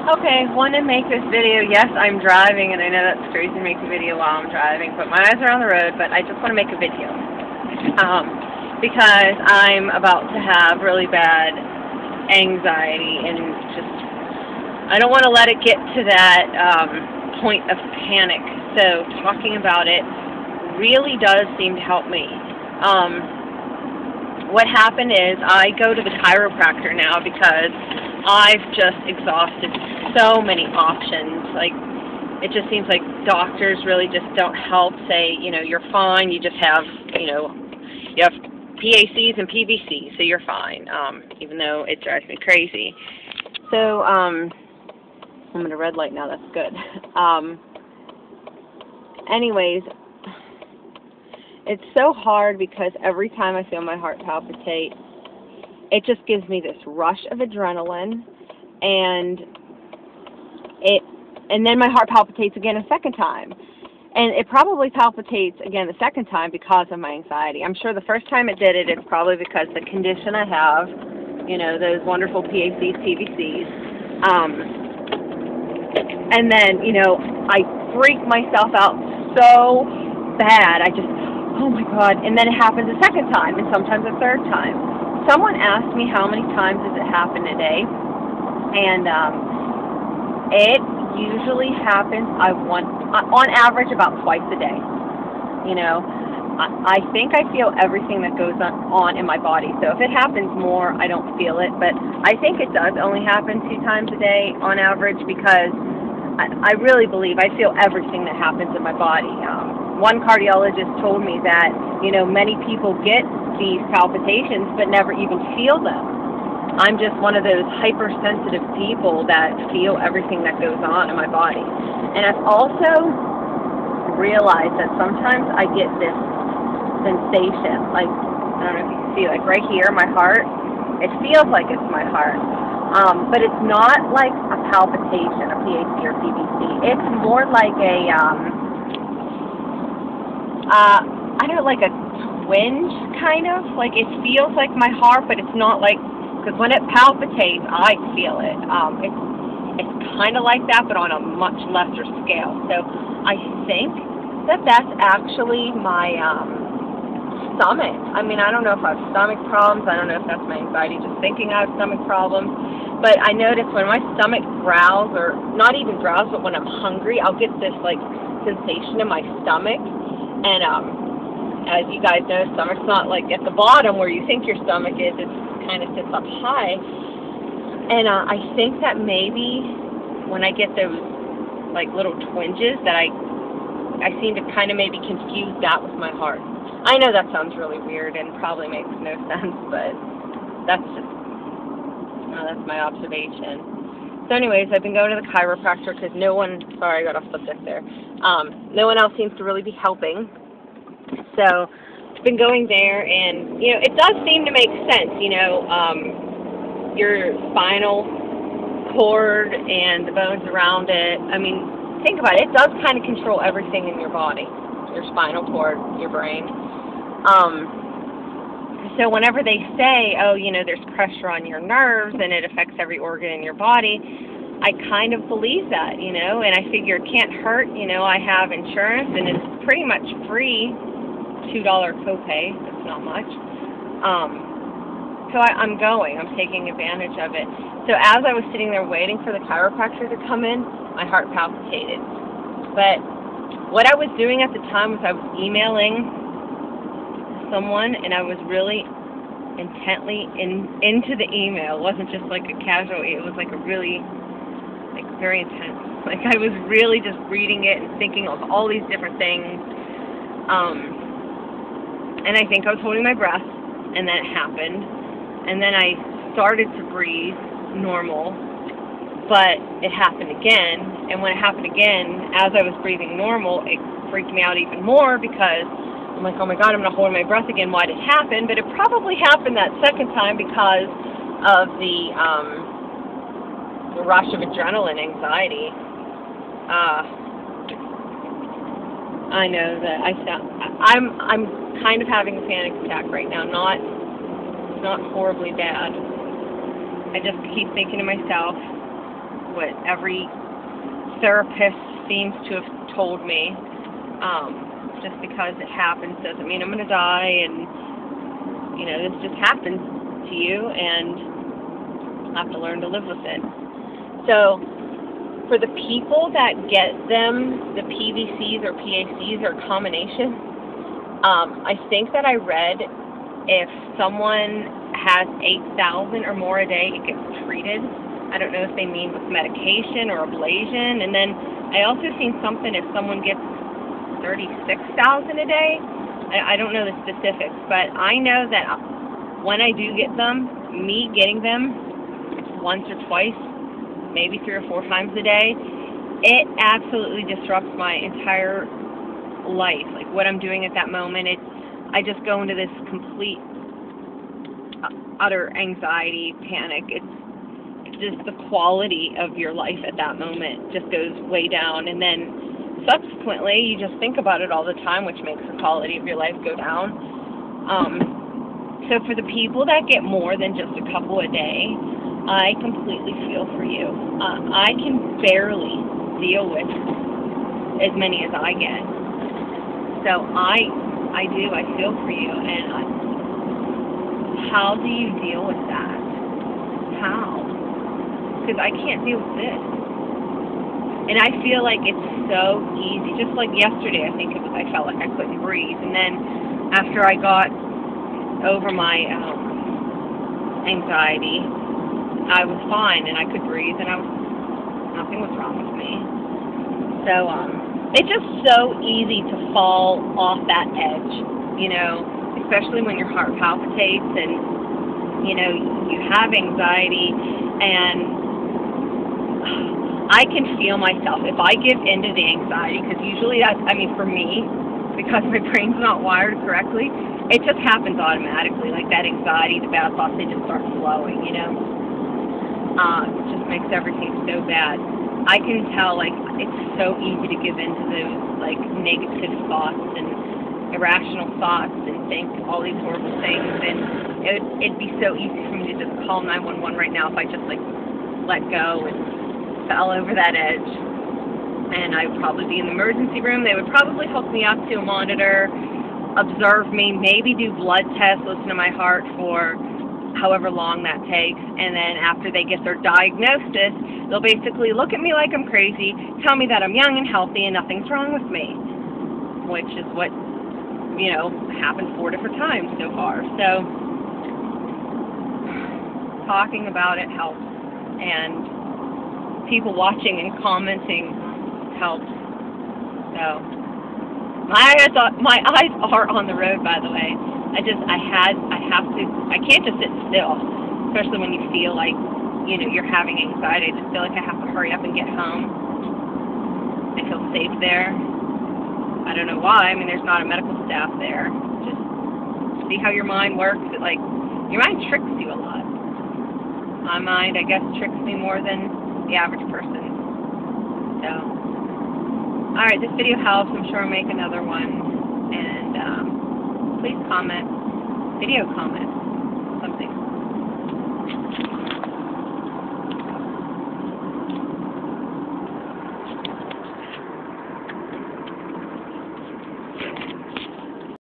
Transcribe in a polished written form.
Okay, want to make this video. Yes, I'm driving, and I know that's crazy to make a video while I'm driving, but my eyes are on the road, but I just want to make a video. Because I'm about to have really bad anxiety, and just, I don't want to let it get to that point of panic. So talking about it really does seem to help me. What happened is I go to the chiropractor now because I've just exhausted so many options. Like, it just seems like doctors really just don't help. Say, you're fine. You just have, you have PACs and PVCs, so you're fine. Even though it drives me crazy. So, I'm in a red light now. That's good. Anyways, it's so hard because every time I feel my heart palpitate, it just gives me this rush of adrenaline, and then my heart palpitates again a second time. And it probably palpitates again the second time because of my anxiety. I'm sure the first time it did it, it's probably because the condition I have, those wonderful PACs, PVCs. And then, I freak myself out so bad. Oh my God. And then it happens a second time, and sometimes a third time. Someone asked me how many times does it happen a day, and it usually happens, on average, about twice a day. I think I feel everything that goes on in my body, so if it happens more, I don't feel it, but I think it does only happen 2 times a day on average, because I really believe I feel everything that happens in my body. One cardiologist told me that, many people get these palpitations but never even feel them. I'm just one of those hypersensitive people that feel everything that goes on in my body. And I've also realized that sometimes I get this sensation, like, I don't know if you can see, like right here, my heart, it feels like it's my heart. But it's not like a palpitation, a PAC or PVC. It's more like a, I don't know, like a twinge, kind of. Like, it feels like my heart, but it's not like, because when it palpitates, I feel it. It's kind of like that, but on a much lesser scale. So I think that that's actually my stomach. I mean, I don't know if I have stomach problems. I don't know if that's my anxiety just thinking I have stomach problems. But I notice when my stomach growls, or not even growls, but when I'm hungry, I'll get this, like, sensation in my stomach. And as you guys know, stomach's not, like, at the bottom where you think your stomach is. It kind of sits up high. And I think that maybe when I get those, like, little twinges, that I seem to kind of maybe confuse that with my heart. I know that sounds really weird and probably makes no sense, but that's my observation. So anyways, I've been going to the chiropractor because no one, sorry, I got off subject there. No one else seems to really be helping. So I've been going there, and, it does seem to make sense, your spinal cord and the bones around it. I mean, think about it. It does kind of control everything in your body, your spinal cord, your brain. So whenever they say, oh, there's pressure on your nerves and it affects every organ in your body, I kind of believe that, and I figure it can't hurt. I have insurance, and it's pretty much free, $2 copay. That's not much. So I'm taking advantage of it. So as I was sitting there waiting for the chiropractor to come in, my heart palpitated. But what I was doing at the time was I was emailing someone, and I was really intently into the email. It wasn't just like a casual, it was like a really, like, very intense. Like, I was really just reading it and thinking of all these different things. And I think I was holding my breath, and then it happened. And then I started to breathe normal, but it happened again. And when it happened again, as I was breathing normal, it freaked me out even more, because I'm like, oh my God, I'm not holding my breath again. Why did it happen? But it probably happened that second time because of the rush of adrenaline, anxiety. I know that I'm kind of having a panic attack right now. Not horribly bad. I just keep thinking to myself, what every therapist seems to have told me. Just because it happens doesn't mean I'm going to die, and, you know, this just happens to you, and I have to learn to live with it. So, for the people that get them, the PVCs or PACs or a combination, I think that I read if someone has 8,000 or more a day, it gets treated. I don't know if they mean with medication or ablation. And then I also seen something if someone gets 36,000 a day. I don't know the specifics, but I know that when I do get them, me getting them once or twice, maybe 3 or 4 times a day, it absolutely disrupts my entire life. Like what I'm doing at that moment, I just go into this complete, utter anxiety, panic. It's just the quality of your life at that moment just goes way down, and then subsequently you just think about it all the time, which makes the quality of your life go down. So for the people that get more than just a couple a day, I completely feel for you. I can barely deal with as many as I get. So I feel for you, and how do you deal with that? How? Because I can't deal with this. And I feel like it's so easy. Just like yesterday, I think it was, I felt like I couldn't breathe. And then after I got over my anxiety, I was fine, and I could breathe, and nothing was wrong with me. So, it's just so easy to fall off that edge, you know, especially when your heart palpitates and, you know, you have anxiety, and I can feel myself. If I give into the anxiety, because usually that's, I mean, for me, because my brain's not wired correctly, it just happens automatically. Like that anxiety, the bad thoughts, they just start flowing, you know. It just makes everything so bad. I can tell, like, it's so easy to give into those, like, negative thoughts and irrational thoughts and think all these horrible things, and it'd be so easy for me to just call 911 right now if I just, like, let go and fell over that edge. And I would probably be in the emergency room. They would probably hook me up to a monitor, observe me, maybe do blood tests, listen to my heart for however long that takes, and then after they get their diagnosis, they'll basically look at me like I'm crazy, tell me that I'm young and healthy and nothing's wrong with me, which is what, you know, happened 4 different times so far. So, talking about it helps, and people watching and commenting helps. So, my eyes are on the road, by the way. I can't just sit still, especially when you feel like, you know, you're having anxiety. I just feel like I have to hurry up and get home. I feel safe there. I don't know why. I mean, there's not a medical staff there. Just see how your mind works. Like, your mind tricks you a lot. My mind, I guess, tricks me more than the average person. So, alright, this video helps. I'm sure I'll make another one. And, please comment, video comment.